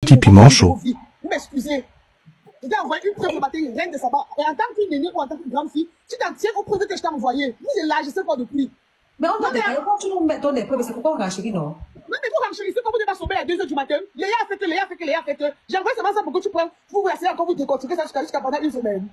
Petit piment chaud. Vous m'excusez. Je t'ai envoyé une preuve de matin, reine de sabbat. Et en tant qu'une aînée ou en tant qu'une grande fille, tu t'en tiens aux preuves que je t'ai envoyées. Vous êtes là, je sais pas depuis. Mais on doit détailler. Quand tu nous mets dans des preuves, c'est pourquoi on renchérit, non? Non, mais vous renchérissez quand vous n'êtes pas sauvé à 2h du matin. Léa a fait que, Léa a fait que, Léa a fait que. J'ai envoyé seulement ça pour que tu prennes. Vous vous asseyez encore, vous décortiquez ça jusqu'à pendant une semaine.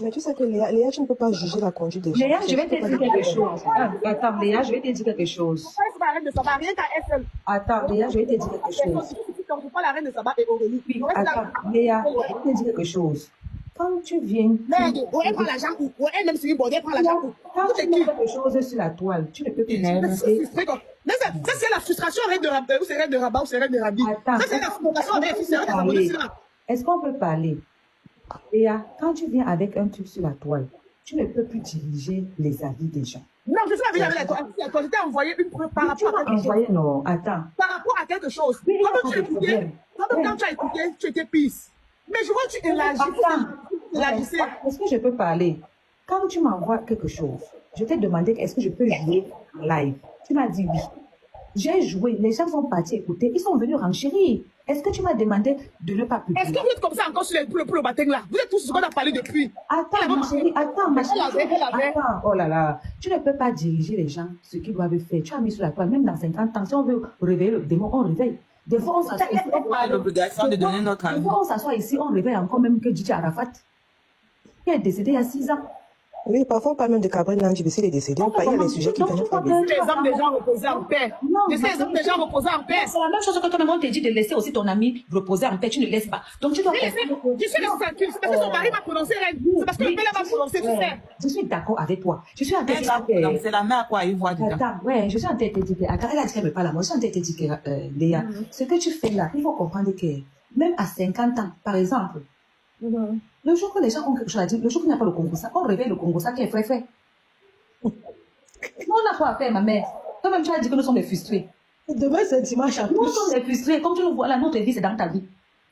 Mais tu sais que Léa, tu ne peux pas juger la conduite des gens. Léa, je vais te dire quelque chose. Attends, Léa, je vais te dire quelque chose. C'est pas la reine de sabbat, rien qu'à elle seule. Attends, Léa, je vais te dire quelque chose. C'est pas la reine de sabbat et Aurélie. Oui, attends, Léa, je vais te dire quelque chose. Quand tu viens... Merde, elle prend l'argent où? Elle même sur une bordée, elle prend l'argent où? Quand tu mets quelque chose sur la toile, tu ne peux plus t'énerver. Ça, c'est la frustration reine de Rabat, ou c'est reine de Rabat, ou c'est reine de Rabi. Attends, ça, c'est la frustration avec fils, c'est reine de Rabat. Est-ce qu'on peut parler? Léa, quand tu viens avec un truc sur la toile, tu ne peux plus diriger les avis des gens. Non, je suis avec la toile. Je t'ai envoyé une preuve par rapport à quelque chose. Non, attends. Par rapport à quelque chose. Quand tu écoutais, quand tu as écouté, tu étais pisse. Mais je vois que tu élargissais. Est-ce que je peux parler? Quand tu m'envoies quelque chose, je t'ai demandé est-ce que je peux jouer live. Tu m'as dit oui. J'ai joué, les gens sont partis écouter, ils sont venus renchérir. Est-ce que tu m'as demandé de ne pas publier? Est-ce que vous êtes comme ça encore sur le baptême là? Vous êtes tous ce qu'on a parlé depuis. Attends, ma chérie, attends, oh là là. Tu ne peux pas diriger les gens ce qu'ils doivent faire. Tu as mis sur la toile, même dans 50 ans, si on veut réveiller le démon, on réveille. Des fois, on s'assoit ici. On a l'obligation de donner notre avis. Des fois, on s'assoit ici, on réveille encore même que Djidji Arafat, qui est décédé il y a 6 ans. Oui, parfois on parle même de Cabrel Nandji, s'il est décédé. Il y a des sujets qui viennent pas bien. Les hommes des gens reposés en paix. Les hommes des gens reposés en paix. C'est la même chose que toi-même, on te dit de laisser aussi ton ami reposer en paix. Tu ne laisses pas. Donc tu dois... Je suis c'est parce que son mari m'a prononcé reine. C'est parce que le père m'a prononcé, tu sais. Je suis d'accord avec toi. Je suis en train de dire... C'est la mère à quoi il voit dedans. Attends, ouais, je suis en train de te dire... Attends, elle a dit qu'elle me parle à moi. Je suis en train de te dire que, Léa, ce que tu fais là, il faut comprendre que même à 50 ans, par exemple, le jour que les gens ont quelque chose à dire, le jour qu'il n'y a pas le Congo, on réveille le Congo, ça qui est frais. Nous, on n'a pas à faire, ma mère. Toi-même, tu as dit que nous sommes des frustrés. Demain, c'est dimanche à plus. Nous sommes des frustrés. Comme tu nous vois là, notre vie, c'est dans ta vie.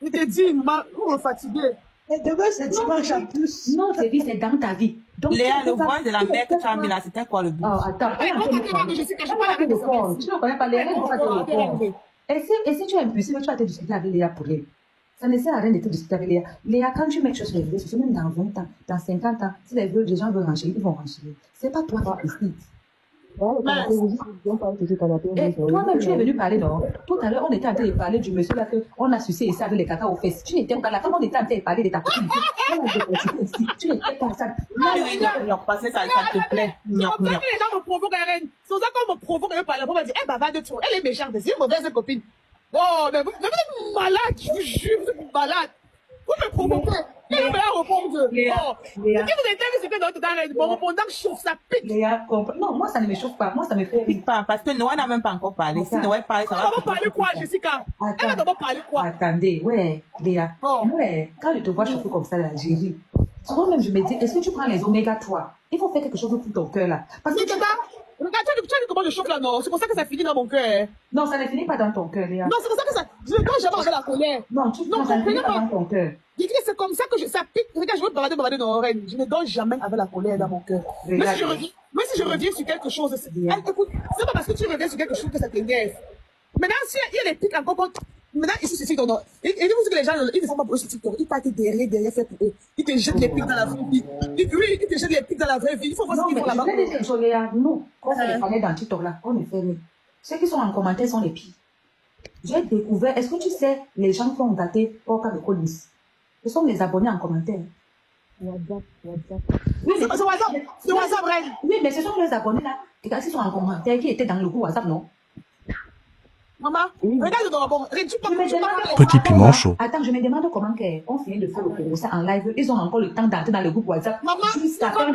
Je te dis, vous me fatiguez. Et demain, c'est dimanche à plus. Notre vie, c'est dans ta vie. Donc, Léa, le voix de la mère que tu as mis là, c'était quoi le but? Oh, attends. Tu ne connais pas les règles, et si tu es impulsif, tu vas te discuter avec Léa pour elle. Ça ne sert à rien de te discuter avec Léa. Léa, quand tu mets quelque chose sur les réseaux sociaux, même dans 20 ans, dans 50 ans, si les gens veulent renchérir, ils vont renchérir. C'est pas toi qui décides. Et toi-même, tu es venu parler, non? Tout à l'heure, on était en train de parler du monsieur là qu'on a sucé ici avec les caca aux fesses. Tu n'étais pas là. Quand on était en train de parler de ta copine, tu n'étais pas ça. Ça te plaît. C'est comme ça que les gens me provoquent, reine. C'est ça qu'on me provoque, elle parle, on me dit, elle bavarde trop. Elle est méchante, c'est une mauvaise copine. Oh, mais vous êtes malade, je vous jure, vous êtes malade. Vous me provoquez. Elle me la répondre. Oh, ce qui vous intéresse, c'est que dans votre arrêt, mon répondant chauffe, ça pique. Léa, non, moi, ça ne me chauffe pas. Moi, ça me fait pique pas, parce que Noël n'a même pas encore parlé. Si Noël parle, ça va. Elle va parler quoi, Jessica? Elle va d'abord parler quoi? Attendez, ouais, Léa. Ouais, quand je te vois chauffer comme ça, là, j'ai ri. Souvent même, je me dis, est-ce que tu prends les oméga 3? Il faut faire quelque chose pour ton cœur, là. Parce que regarde, tu as dit comment je chauffe là, non? C'est pour ça que ça finit dans mon cœur. Non, ça ne finit pas dans ton cœur, Léa. Non, c'est pour ça que ça. Je ne jamais avec la colère. Non, ça ne finit pas dans ton cœur. Je dis que c'est comme ça que ça pique. Regarde, je veux te balader dans l'oreille. Je ne donne jamais avec la colère dans mon cœur. Mais si je reviens sur quelque chose, écoute, c'est pas parce que tu reviens sur quelque chose que ça t'énerve. Maintenant, s'il y a des pics encore, maintenant, ici, c'est TikTok. Et vous que les gens, ils ne font pas pour eux sur TikTok. Ils partent derrière, fait pour eux. Ils te jettent les pics dans la vraie vie. Oui, ils te jettent les pics dans la vraie vie. Il faut voir ce qu'ils font là-bas. Nous, quand on les parlait dans TikTok là, on est fermé. Ceux qui sont en commentaire sont les pires. J'ai découvert, est-ce que tu sais, les gens qui ont gâté Porca de Collins, ce sont les abonnés en commentaire. WhatsApp. Oui, c'est WhatsApp, vrai. Oui, mais ce sont les abonnés là, qui sont en commentaire, qui étaient dans le groupe WhatsApp, non? Maman, regarde dans bon. Petit piment chaud. Attends, je me demande comment on finit de faire le Congo ça en live. Ils ont encore le temps d'entrer dans le groupe WhatsApp. Juste à prendre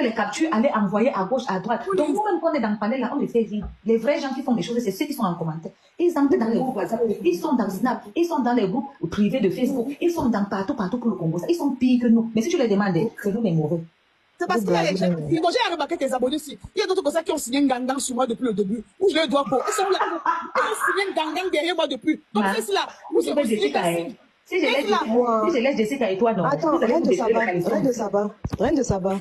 les captures, aller envoyer à gauche, à droite. Donc, vous-même, quand on est dans le panel là, on les fait rire. Les vrais gens qui font des choses, c'est ceux qui sont en commentaire. Ils entrent dans le groupe WhatsApp. Ils sont dans Snap. Ils sont dans les groupes privés de Facebook. Ils sont dans partout pour le Congo ça. Ils sont pires que nous. Mais si tu les demandes, c'est nous les mauvais. C'est parce qu'il y a les gens. J'ai remarqué tes abonnés aussi. Il y a d'autres comme ça qui ont signé un gangang sur moi depuis le début. Où je le dois pour. Ils sont là. Ils ont signé un gangang derrière moi depuis. Donc, c'est là. Vous êtes si je laisse Jessica et toi, non. Attends, reine de Sabbat.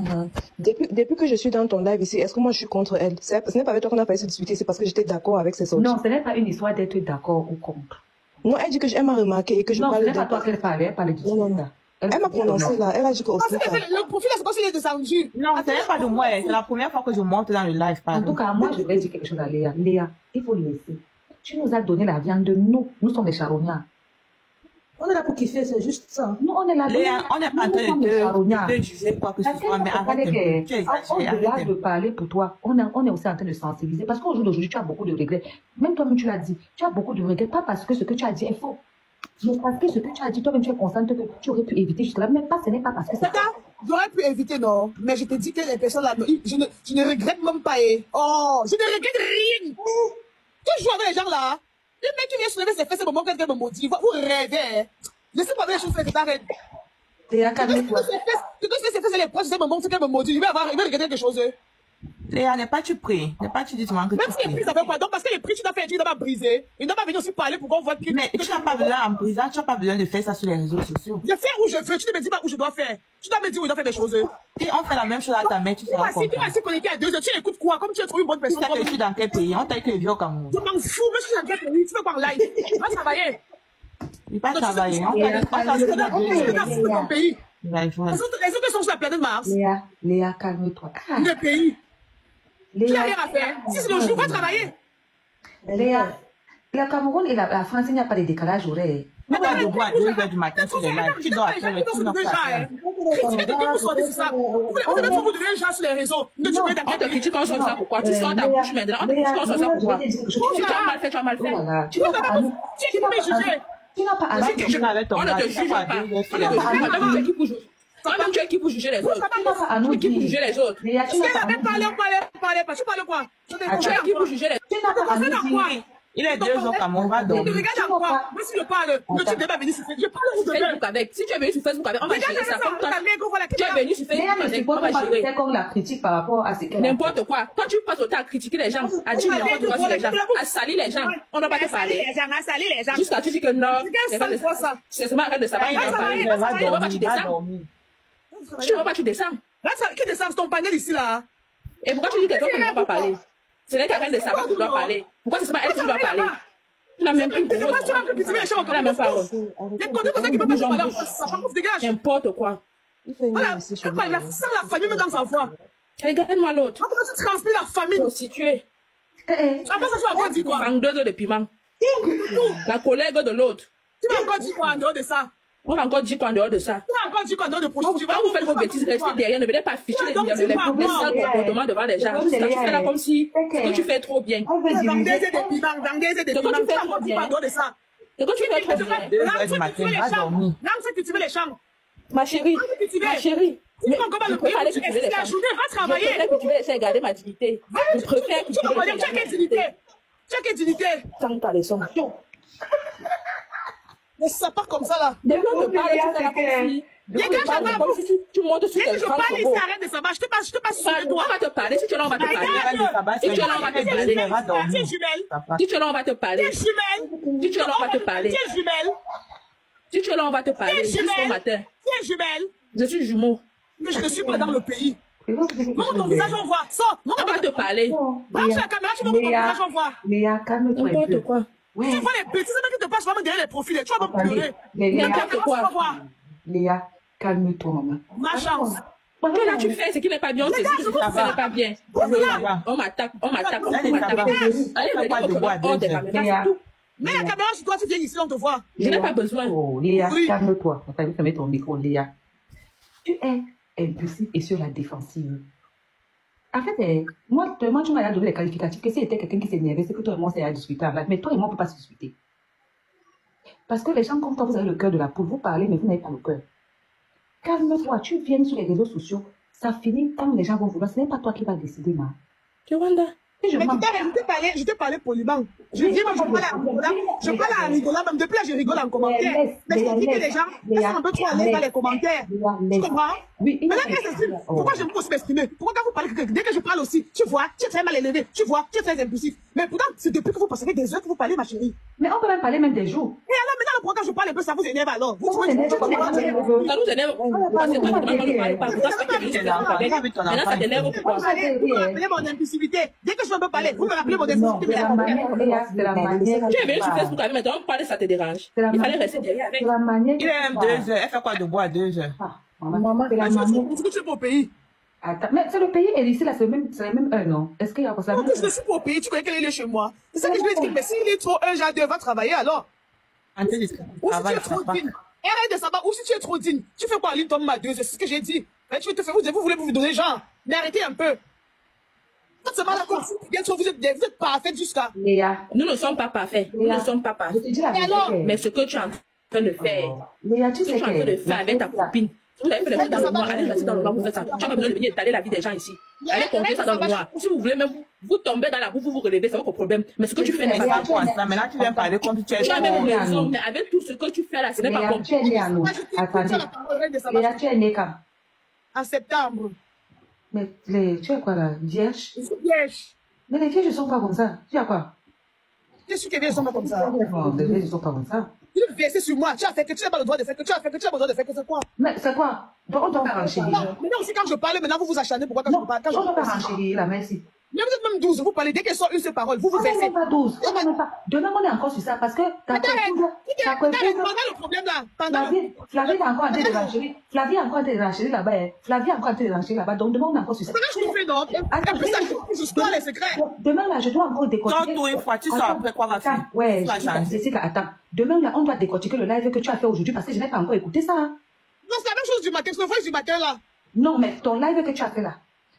Depuis que je suis dans ton live ici, est-ce que moi je suis contre elle? Ce n'est pas avec toi qu'on a failli se discuter, c'est parce que j'étais d'accord avec ses sorties. Non, ce n'est pas une histoire d'être d'accord ou contre. Non, elle dit qu'elle m'a remarqué et que je Non, ce parlais n'est pas toi qu'elle parlait, elle parlait du Non, non. Elle m'a prononcé là. Elle a dit que Parce que le profil là, c'est comme s'il est descendu. Non, ce n'est pas de moi. C'est la première fois que je monte dans le live. En Pardon. tout cas, moi, je vais dire quelque chose à Léa. Léa, il faut laisser. Tu nous as donné la viande de nous. Nous sommes des charognards. On est là pour kiffer, c'est juste ça. Nous, on est là. Léa, on n'est pas en train de juger quoi que ce soit, mais arrête un peu. Tu exagères, Au-delà arrête un de peu. parler pour toi, on est aussi en train de sensibiliser. Parce qu'au jour d'aujourd'hui, tu as beaucoup de regrets. Même toi-même, tu l'as dit. Tu as beaucoup de regrets. Pas parce que ce que tu as dit est faux. Mais parce que ce que tu as dit, toi-même, tu es consciente que tu aurais pu éviter jusque-là. Mais pas, ce n'est pas parce que c'est Tata, j'aurais pu éviter, non. Mais je te dis que les personnes là, je ne regrette même pas. Oh, je ne regrette rien. Tu joues avec les gens là. Le mec qui vient soulever ses fesses, c'est le moment qu'elle me maudit. Vous rêvez. Laissez pas les choses faire que t'arrêtes. Léa, Tu calme-toi. dois ses fesses, elle est proche, c'est le moment qu'elle me maudit. Il va regretter quelque chose. Léa, n'est pas tu pries. N'est pas tu dis souvent que Même tu si les prix, pries. ça fait quoi? Donc, parce que les prix, tu dois faire un truc, tu dois pas briser. Il ne doit pas venir aussi parler pour qu'on voit que. Mais tu n'as pas besoin en brisant, tu n'as pas besoin de faire ça sur les réseaux sociaux. Je fais où je veux, tu ne me dis pas où je dois faire. Tu dois me dire où je dois faire des choses. Si on fait la même chose à ta mère, tu seras Si tu content. vas se connecter à 2 heures, tu écoutes quoi? Comme tu es trop une bonne Tu personne. sais que je suis dans quel pays? On t'a dit que je vis au Cameroun. Je m'en fous, mais je suis dans quel pays? Tu fais quoi en live? Va travailler. Il n'est pas travailler. On Léa, t'a dit Tu vas foutre ton pays. Il va jouer. Les autres sont sur la planète Mars. Léa, calme-toi. Ah, Le pays. Tu n'as Léa, rien à faire. Si c'est le jour, va travailler. Léa, le Cameroun et la France, il n'y a pas de décalage horaire. Mais t'as debout à 2h du matin sur les lives. Tu dois après le tout, non pas faire. Critiquez de vous sortez sur ça. Vous devez vous donner un genre sur les réseaux. Ne tu mets dans On te quel pays? critique quand on sort ça pourquoi? Tu sors ta bouche maintenant. On te critique quand on sort ça pourquoi? Tu as mal fait, tu as mal fait. Voilà. Tu n'as pas juger. Tu n'as pas à On ne te juge pas. On ne te juge pas. Toi-même, tu es qui pour juger? Toi-même, tu es qui pour juger les autres? Tu n'as pas à nous Tu es qui pour dire. juger les autres? Léa, tu n'as Si pas elle à avait nous parlé, dire. on parlait pas. Tu parles quoi? Tu es qui pour juger les autres? Tu n'as pas à nous dire. Il est 2 jours Cameroun, va Tu dormir. regardes à quoi? Moi, si je parle, ne tu ne pas venir sur Facebook. Je parle où je veux. Facebook avec. Si tu es venu sur Facebook avec, on va Regarde gérer ça. ça, Comme toi, ta mère, qu'on voit la tu es venu sur Léa Facebook ne avec, supporte on va pas gérer. que qu'on la critique par rapport à ce qu'elle a fait. N'importe quoi. Toi, tu passes autant à critiquer les gens, à dire n'importe quoi sur les gens, à salir les gens. On ne va pas te parler. les gens. Jusqu'à tu dis que non. Regarde ça, ça. C'est seulement arrête de savoir. Il Il va parler. va Tu ne vas pas, tu dormir, va descends. dormir. Tu ne vas pas, tu descends. Là, qui descend ton panel ici, là? Et pourquoi tu dis que toi, tu ne vas pas parler? Ce n'est qu'à de savoir que tu dois parler. Pourquoi c'est seulement elle qui doit parler? Tu n'as même plus de C'est pas tu vas critiquer les gens Tu n'as même pas encore. Les contenus comme ça qui peuvent pas parler en France, ça prend dégage. n'importe quoi. Il fait une Voilà, ici chez elle parle, moi. sans la famille, même dans sa voix. Regarde-moi l'autre. Comment tu transmets la famille? Prostituée. Eh, Après ça, tu vas encore dire quoi? Vendeuse de piment. La collègue de l'autre. Tu vas encore dire quoi en dehors de ça? On va encore dire quoi en dehors de ça? Tu vas encore dire quoi en dehors de prostitution? Quand vous faites vos bêtises, restez derrière, ne venez pas afficher les sales comportements devant les gens. Juste là, tu fais là comme si ce que tu fais trop bien. on veut Vendeuse diriger. des piments, vendeuse des piments. Tu vas encore dire quoi en dehors de ça? Ce que tu fais trop bien. 2h du matin, va dormir. Là, c'est cultiver les champs. Ma chérie, ma chérie. Tu vas encore Je le préfère aller pays. cultiver les La champs. journée, va Je travailler. préfère cultiver les champs et garder ma dignité. Je préfère Tu cultiver vas les dire, champs tu et as garder quelle ma dignité. dignité? Tu as quelle dignité? Tant t'as les sanctions. Mais ça part comme ça, là. Dès que on te parle, tu fais là comme si... Comme si tu montes sur Dès que tes je grands parle ici, robots. arrête de savoir. Je te passe sur les On doigts. va te parler. Si tu es là, on va te parler. Regarde. Si tu es là, on va te parler. Va dormir. Tiens, jumelle. Si tu es là, on va te parler. Tiens, jumelle. Si tu es là, on va te parler. Tiens, jumelle. Si tu es là, on va te parler. Jusqu'au matin. Tiens, jumelle. Je suis jumeau. Mais je ne suis pas dans le pays. Montre ton visage, on voit. Sors. On va te parler. Branche la caméra, tu montres ton visage, on voit. Léa, calme-toi un peu. N'importe quoi. Ouais. Tu vois les bêtises qui te passent vraiment derrière les profils. Tu vas me pleurer. Mais Léa, N'importe quoi. Léa, calme-toi, maman. Ma chance. Que là, tu fais ce qui n'est pas bien. On te dit que ce que tu fais n'est pas bien. On m'attaque. On m'attaque. On m'attaque. Allez, regarde hors des caméras. C'est tout. Mets la caméra sur toi, tu viens ici, on te voit. Je n'ai pas besoin. Oh, Léa, Oui. calme-toi. On t'a vu fermer ton micro, Léa. Tu es impulsif et sur la défensive. En fait, moi, tu m'as donné les qualificatifs que si c'était quelqu'un qui s'énervait, c'est que toi et moi, c'est à discuter en live. Mais toi et moi, on ne peut pas se discuter. Parce que les gens comme toi, vous avez le cœur de la poule. Vous parlez, mais vous n'avez pas le cœur. Calme-toi. Tu viens sur les réseaux sociaux. Ça finit quand les gens vont vouloir. Ce n'est pas toi qui vas décider, ma. Tu vois, Si je Mais mens. je t'ai parlé poliment. Je Oui, dis, moi, je oui, parle à rigolant. Je oui, parle à oui. rigolant. Même depuis là, je rigole en commentaire. laisse, Mais je dis que laisse, les gens, Léa, ils sont un peu trop à l'aise dans les commentaires. Léa, Tu laisse. comprends? Oui, Mais là, qu'est-ce que c'est? Pourquoi j'aime beaucoup m'exprimer? Pourquoi quand vous parlez, dès que je parle aussi, tu vois, tu es très mal élevé, tu vois, tu es très impulsif. Mais pourtant, c'est depuis que vous passez des heures que vous parlez, ma chérie. Mais on peut même parler même des jours. Et alors, maintenant, pourquoi quand je parle un peu, ça vous énerve alors? Vous Ça trouvez nous énerve. Ça nous énerve. Parce que toi, tu ne parles pas. Pourquoi ça maintenant, ça t'énerve pourquoi? vous me rappelez mon impulsivité. Dès que je veux me parler, vous me rappelez mon Non, impulsivité. c'est la manière, Léa, c'est la manière. Tu es venu sur Facebook avec maintenant, on parle, ça te dérange. Il fallait rester derrière avec. C'est la manière. Il aime 2 heures. Elle fait quoi de bois à 2 heures? Maman, c'est la manière. Est-ce que tu es pour au pays? Attends, mais c'est le pays et ici, là, c'est la même heure, non? Est-ce qu'il y a quoi ça? Non, je suis pour au pays, tu connais quel est chez moi. C'est ça que je lui ai dit, mais s'il est trop un genre 2, va travailler alors. Ou si tu es trop digne. Arrête de savoir, ou si tu es trop digne. Tu fais quoi, Aline, tombe à 2 heures, c'est ce que j'ai dit. Mais tu veux te faire, vous voulez vous donner genre. Mais arrêtez un peu. C'est mal d'accord. Bien sûr, vous êtes parfaite jusqu'à. Léa. Nous ne sommes pas parfaits. Nous ne sommes pas Je parfaits. te dis la vérité. Mais ce que tu es en train de faire, Léa, tu ce que sais tu es en train de faire avec ta copine, vous avez fait les choses dans le noir, allez rester dans le noir, vous faites ça. Tu as pas besoin de venir étaler la vie des gens ici. Allez conduire ça dans le noir. Si vous voulez même vous tombez dans la boue, vous vous relevez, c'est votre problème. Mais ce que tu fais n'est pas bon. Mais là, tu viens parler comme tu es. Tu as même raison, mais avec tout ce que tu fais là, ce n'est pas Léa, bon. tu es née à nous. Attendez. Léa, tu es née quand? En septembre. Mais tu es quoi là? Vierge? Je suis vierge. Mais les vierges ne sont pas comme ça. Tu as quoi? Qu'est-ce que les vierges sont pas comme ça? Non, les vierges ne sont pas comme ça. Tu veux verser sur moi. Tu as fait que tu n'as pas le droit de faire, que tu as fait que tu as besoin de faire, que c'est quoi? Mais c'est quoi? On doit pas renchérir. Maintenant aussi, quand je parle, maintenant vous vous acharnez. Pourquoi quand Non, je parle? Quand on doit pas je renchérir là, merci. Mais vous êtes même 12, vous parlez, dès qu'elle sort une seule parole, vous On versez. n'est pas 12. On n'est pas. Demain, on est encore sur ça parce que ta coiffure. Pendant le problème là, pendant. Flavie est encore en train de renchérir. Flavie est encore en train de renchérir là-bas. Flavie est encore en train de renchérir là-bas. Donc demain, on est encore sur ça. Comment je vous fais donc? Après ça, je score les secrets. Demain, là, je dois encore décortiquer. Toi, une fois, tu sors après quoi va faire? Ouais, Jessica, attends. Demain, là, on doit décortiquer le live que tu as fait aujourd'hui parce que je n'ai pas encore écouté ça. Non, c'est la même chose du matin, c'est le voice du matin là. Non, mais ton live que tu as fait là,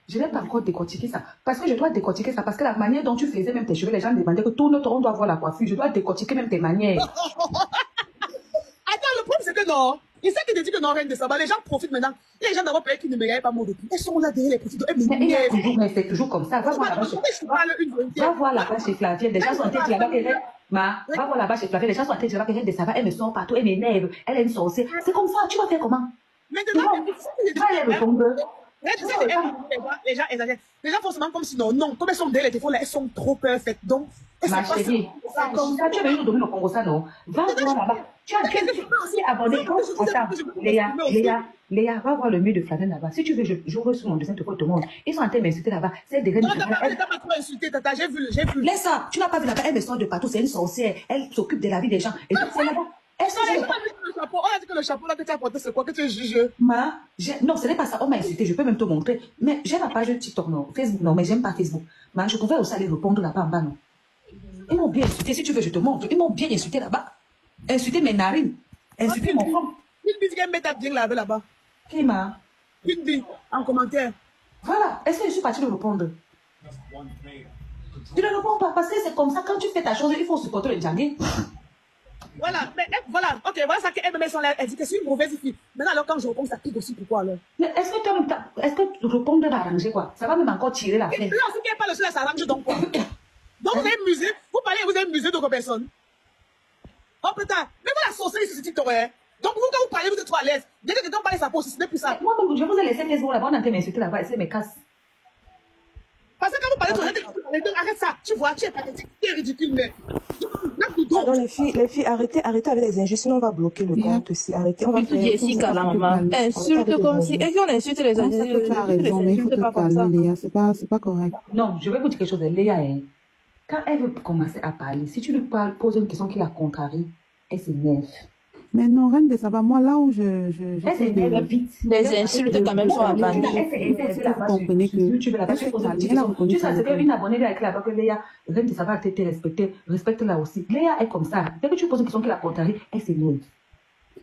je n'ai pas encore décortiqué ça. Parce que je dois décortiquer ça. Parce que la manière dont tu faisais même tes cheveux, les gens demandaient que tout notre on doit voir la coiffure. Je dois décortiquer même tes manières. Attends, le problème c'est que non. Il sait qu'il te dit que non, reine de Saba, les gens profitent maintenant. Les gens d'abord payé qui ne me regardent pas mon depuis. Elles sont là derrière les petits dos. Mais c'est toujours comme ça. Va voir là-bas chez Flavie. Des gens sont en tête là-bas. Va voir là-bas chez Flavie. Les gens sont en tête là-bas. Reine de Saba, elle me sort partout. Elle m'énerve. Elle est une sorcière. C'est comme ça. Tu vas faire comment? Maintenant, les gens exagèrent. Les gens font seulement comme si non, comme elles sont derrière les téléphones là, elles sont trop perfaites. Donc, ma chérie, c'est comme ça. Tu es venu nous donner le Congo, ça, non? Va voir là-bas. Tu as aussi abonné. Attends, Léa, va voir le mur de Flavien là-bas. Si tu veux, j'ouvre sur mon dessin de quoi tout le monde. Ils sont en train de m'insulter là-bas. C'est des reines. Non, t'as pas trop insulté, tata. J'ai vu. Laisse ça. Tu n'as pas vu là-bas. Elle me sort de partout. C'est une sorcière. Elle s'occupe de la vie des gens. Et c'est là-bas. On a dit que le chapeau là que tu as porté, c'est quoi que tu es jugé? Non, ce n'est pas ça. On m'a insulté. Je peux même te montrer. Mais j'ai la page TikTok, non. Facebook, non. Mais j'aime pas Facebook. Je pouvais aussi aller répondre là-bas en bas, non. Ils m'ont bien insulté. Si tu veux, je te montre. Ils m'ont bien insulté là-bas. Insulté mes narines. Insulté mon front. Une musique qu'elle met ta bien là-bas. Qui m'a? Une vie en commentaire. Voilà. Est-ce que je suis partie de répondre? Tu ne réponds pas parce que c'est comme ça. Quand tu fais ta chose, il faut supporter le djangé. Voilà, mais voilà, ok, voilà ça qu'elle me met son l'air, elle dit que c'est une mauvaise fille. Maintenant, alors quand je réponds, ça pique aussi, pourquoi alors? Mais est-ce que répondre va arranger quoi? Ça va même encore tirer la fin. Là, c'est qu'elle parle aussi, là, ça arrange donc quoi? Donc vous avez musée, vous avez musée d'autres personnes. Oh putain, mais voilà, sorcière ici, c'est TikTok, hein. Donc vous, quand vous parlez, vous êtes trop à l'aise. Dès que quelqu'un parle, ça pose, ce n'est plus ça. Moi, je vous ai laissé Facebook là-bas, on a été m'insulter là-bas, et me casse. Parce que quand vous parlez, arrête ça, tu vois, tu es pathétique, tu es ridicule, mais. Non, les filles, arrêtez avec les injustes, sinon on va bloquer le compte aussi. Arrêtez, on va faire. Jessica, la maman, insulte comme si. Et qu'on insulte les injustes. Tu as raison, mais il faut te calmer, Léa, c'est pas correct. Non, je vais vous dire quelque chose, Léa, quand elle veut commencer à parler, si tu lui poses une question qui la contrarie, elle s'énerve. Mais non, reine de Saba, moi, là où elle s'énerve vite. Les insultes quand même sont abandonnées. Vous comprenez que tu sais qu'une abonnée avec là-bas que Léa, reine de Saba a été respectée, respecte-la aussi. Léa est comme ça. Dès que tu poses une question qui la contrarie, elle s'énerve.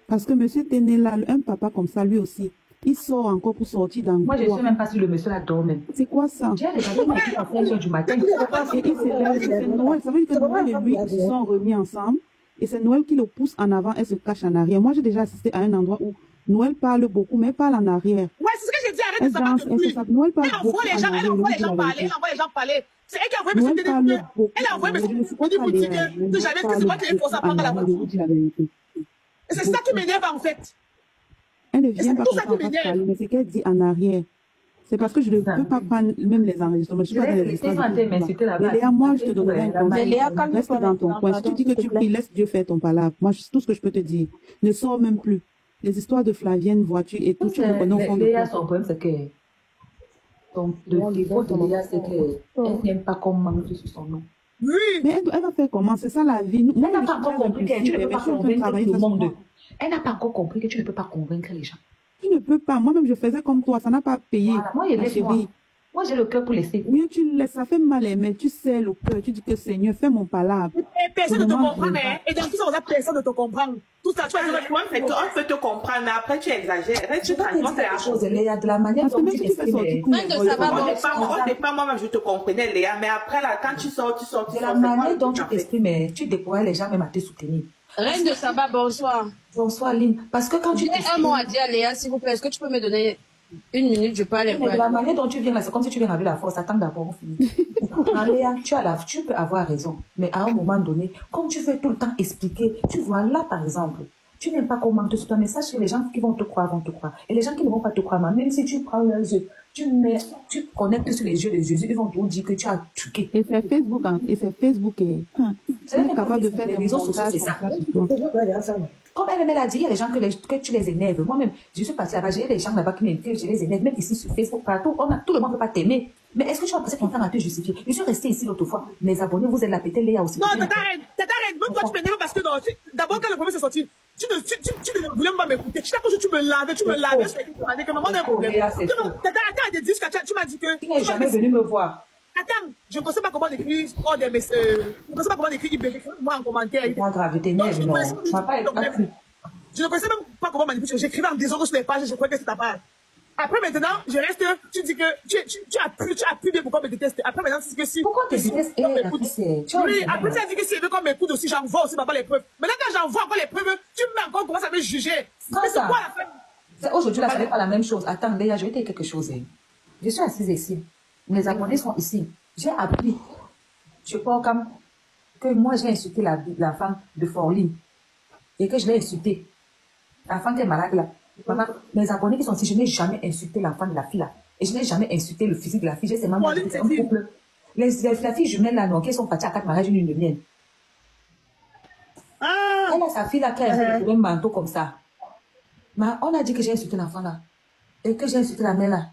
Parce que monsieur Téné, là, un papa comme ça, lui aussi, il sort encore pour sortir dans moi, je ne sais même pas si le monsieur là dort même. C'est quoi ça? J'ai regardé mon équipe à 5h du matin. C'est Noël. Ça veut dire que Noël et lui, ils se sont remis ensemble. Et c'est Noël qui le pousse en avant, elle se cache en arrière. Moi, j'ai déjà assisté à un endroit où Noël parle beaucoup, mais elle parle en arrière. Ouais, c'est ce que j'ai dit, arrête de savoir depuis. Noël parle Elle envoie les gens parler, C'est elle qui a envoyé mes Noël Elle a envoyé mes on dit boutique que j'avais que c'est moi qui ai pour ça prendre la voiture. Et c'est ça qui m'énerve en fait. Elle ne vient pas comme ça, mais c'est qu'elle dit en arrière. C'est parce que je ne peux pas prendre même les enregistrements. Je suis pas dans les histoires de là-bas. Léa, moi, je te donnerai un Mais conseil. Léa, Reste dans ton coin. Si tu dis que tu pries, laisse Dieu faire ton palabre. Moi, c'est tout ce que je peux te dire. Ne sors même plus. Les histoires de Flavienne, voiture et tout, tu me connais au fond de Léa, toi. son problème, c'est que le défaut de Léa, c'est qu'elle n'aime pas qu'on manque sur son nom. Oui. Mais elle va faire comment? C'est ça la vie. Moi, Elle n'a je pas suis encore très compris que impulsive, tu ne peux mais pas je suis en train de convaincre travailler tout le sur monde. moi. Elle n'a pas encore compris que tu ne peux pas convaincre les gens. Tu ne peux pas. Moi-même, je faisais comme toi. Ça n'a pas payé. Voilà. Moi, Ma laisse-moi. chérie. Moi, j'ai le cœur pour laisser. Oui, tu laisses, ça fait mal, mais tu sais le cœur. Tu dis que Seigneur, fais mon palabre. Et personne ne te Vraiment, comprend, je hein. Et dans tout ça, on a personne ne te comprend. Tout ça, tu vas dire, Ouais, c'est qu'on peut te comprendre, mais après tu exagères. Reste Je vais te tranquille, dire c'est quelque chose, Léa, de la manière Parce que dont même tu si tu fais t'exprimes. sortir tous Reine de les Saba, vols, Au départ, moi-même, je te comprenais, Léa, mais après, là, quand tu sors, De la manière dont tu t'exprimes, tu décourages les gens même à te soutenir. Reine de Saba, bonsoir. Bonsoir, Lynn. Parce que quand tu J'ai un mot à dire à Léa, s'il vous plaît. Est-ce que tu peux me donner une minute? Je parle un Mais de peu. la manière dont tu viens là, c'est comme si tu viens avec la force. Attends d'abord, on finit. Non, Léa, tu peux avoir raison. Mais à un moment donné, comme tu veux tout le temps expliquer, tu vois là, par exemple, tu n'aimes pas qu'on manque sur ton message, les gens qui vont te croire vont te croire. Et les gens qui ne vont pas te croire, même si tu prends leurs yeux, tu connectes sur les yeux de Jésus, ils vont te dire que tu as tué. Et c'est Facebook, hein, et c'est Facebook, C'est on est capable de faire les des réseaux sociaux, montages c'est ça. comme ça. Comme elle a dit, il y a des gens que tu les énerves. Moi-même, je suis partie là-bas, j'ai des gens là-bas qui m'énervent, je les énerve, même ici sur Facebook, partout. Tout le monde ne peut pas t'aimer. Mais est-ce que tu vas passer ton temps à te justifier? Je suis restée ici l'autre fois. Mes abonnés, vous êtes la pétée, Léa aussi. non, tata Reine, même toi, tu m'énerves parce que d'abord, quand le premier s'est sorti, tu ne voulais même pas m'écouter. Chaque fois que tu me lavais, je te disais que maman a un problème. Tata, attends, des disques, tu m'as dit que. Tu n'es jamais venu me voir. Attends, je ne sais pas comment écrire des messages. Je ne sais pas comment écrire IBD. Moi en commentaire. Moi, grave, t'énerve, non. Tu m'as pas écrit. Je ne connaissais même pas comment manipuler. J'écrivais en désordre sur les pages, je croyais que c'était ta page. Après, maintenant, je reste, tu dis que tu as plus bien pourquoi me détester. Après, maintenant, tu dis que si. Pourquoi tu détestes? Oui, après, tu as dit que si elle veut qu'on m'écoute aussi, j'envoie aussi papa les preuves. Maintenant, quand j'envoie encore les preuves, tu me mets encore, commence à me juger. Mais c'est quoi la fin? Aujourd'hui, là, ce n'est pas la même chose. Attends, Léa, je vais te dire quelque chose. Je suis assise ici. Mes abonnés sont ici. J'ai appris. Je crois comme que moi, j'ai insulté la femme de Forlin. Et que je l'ai insultée. La femme qui est malade là. Maman, mes abonnés qui sont ici, je n'ai jamais insulté l'enfant de la fille là. Et je n'ai jamais insulté le physique de la fille. J'ai seulement dit que c'est un couple. La fille jumelle là, non, qui sont parties à 4 mariages, une de mienne. Elle a sa fille là qui a un manteau comme ça. Mais on a dit que j'ai insulté l'enfant là. Et que j'ai insulté la mère là.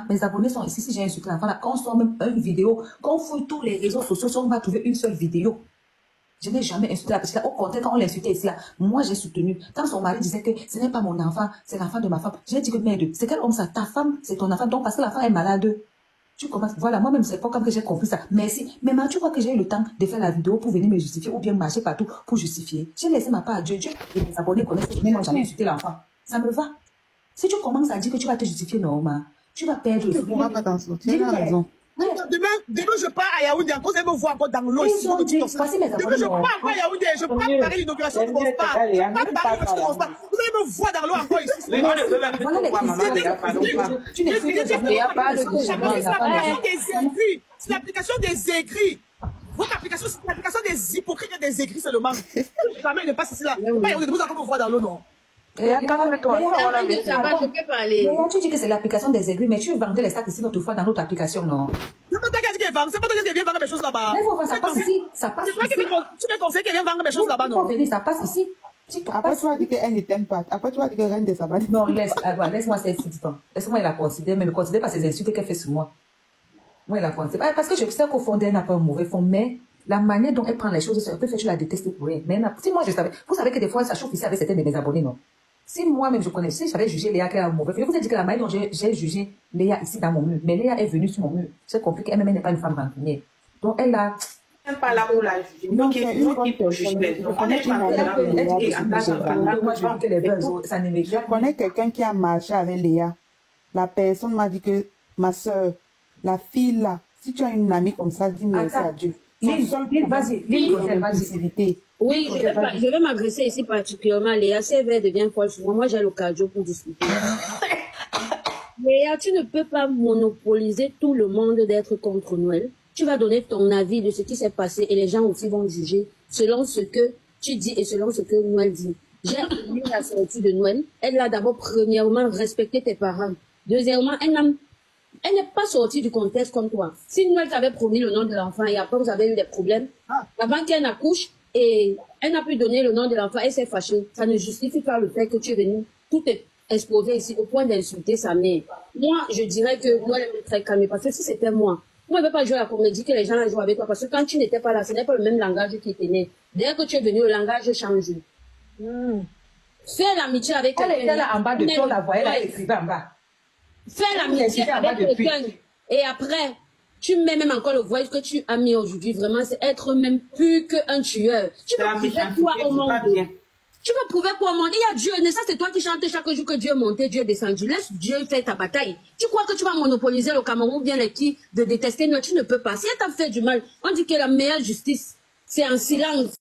Mes abonnés sont ici, si j'ai insulté l'enfant là. Quand on sort même une vidéo, quand on fouille tous les réseaux sociaux, on va trouver une seule vidéo. Je n'ai jamais insulté la petite là. Au contraire, quand on l'insultait ici là, moi j'ai soutenu. Quand son mari disait que ce n'est pas mon enfant, c'est l'enfant de ma femme, j'ai dit que merde, c'est quel homme ça? Ta femme, c'est ton enfant. Donc parce que l'enfant est malade. Tu commences, voilà, moi-même, c'est pas comme que j'ai compris ça. Merci. Mais maintenant, tu crois que j'ai eu le temps de faire la vidéo pour venir me justifier ou bien marcher partout pour justifier. J'ai laissé ma part à Dieu. Dieu et mes abonnés connaissent que je n'ai jamais insulté l'enfant. Ça me va. Si tu commences à dire que tu vas te justifier, non, tu vas perdre. Tu ne pourras pas t'en sortir. Tu as raison. Demain, je pars à Yaoundé, encore, elle me voit encore dans l'eau ici. Demain, je pars encore à Yaoundé, je pars préparer l'inauguration de mon spa. Je pars préparer l'inauguration de mon spa. Vous allez me voir dans l'eau encore ici. Voilà les c'est l'application des écrits. Votre application, c'est l'application des hypocrites et des écrits seulement. Jamais ne passe ici là. Pas Yaoundé, vous allez me voir dans l'eau, non. Tu dis que c'est l'application des aigris, mais tu vendais les sacs ici l'autre fois dans l'autre application, non? C'est pas toi qui vends, c'est pas toi qui viens vendre mes choses là-bas. Mais ça passe ici, ça passe ici. Tu me conseilles qu'elle vienne vendre mes choses là-bas, non? Ça passe ici. Après, tu vas dire qu'elle ne t'aime pas. Après, tu vas dire que Reine de Saba. Non, laisse-moi cette petite temps. Laisse-moi la considérer, mais ne considère pas ces insultes qu'elle fait sur moi. Moi, elle la considère. Parce que je sais qu'au fond d'elle n'a pas un mauvais fond, mais la manière dont elle prend les choses, c'est un peu fait, je la déteste pour rien. Mais si moi je savais, vous savez que des fois, ça chauffe ici avec certains de mes abonnés, non? Si moi-même je connaissais, j'avais jugé Léa qui a un mauvais fond. Je vous ai dit que la manière dont j'ai jugé Léa ici dans mon mur, mais Léa est venue sur mon mur. J'ai compris qu'elle-même n'est pas une femme rancunière. Donc elle a. Elle n'est pas là pour la juger. Non, c'est une bonne personne. Je connais quelqu'un qui a marché avec Léa. La personne m'a dit que ma soeur, la fille là, si tu as une amie comme ça, dis merci à Dieu. Vas-y. Oui, je vais m'adresser ici particulièrement à Léa. Si elle devient folle, moi j'ai le cardio pour discuter. Léa, tu ne peux pas monopoliser tout le monde d'être contre Noël. Tu vas donner ton avis de ce qui s'est passé et les gens aussi vont juger selon ce que tu dis et selon ce que Noël dit. J'ai appris la sortie de Noël. Elle a d'abord, premièrement, respecté tes parents. Deuxièmement, elle n'a Elle n'est pas sortie du contexte comme toi. Si Noël t'avait promis le nom de l'enfant et après vous avez eu des problèmes, avant qu'elle n'accouche et elle n'a pu donner le nom de l'enfant, elle s'est fâchée. Ça ne justifie pas le fait que tu es venu tout exposer ici au point d'insulter sa mère. Moi, je dirais que Noël est très calme parce que si c'était moi ne veux pas jouer à la comédie que les gens jouent avec toi parce que quand tu n'étais pas là, ce n'est pas le même langage qui tenait. Dès que tu es venu, le langage change. Fais l'amitié avec quelqu'un. Elle était là en bas de toi, la voyait là, elle écrivait en bas. Fais l'amitié avec quelqu'un. Et après, tu mets même encore le voyage que tu as mis aujourd'hui. Vraiment, c'est être même plus qu'un tueur. Tu vas prouver quoi au monde? Tu vas prouver quoi au monde? Il y a Dieu. Ça, c'est toi qui chantes chaque jour que Dieu est monté, Dieu est descendu. Laisse Dieu faire ta bataille. Tu crois que tu vas monopoliser le Cameroun ou bien les qui de détester? Non, tu ne peux pas. Si elle t'a fait du mal, on dit que la meilleure justice, c'est en silence.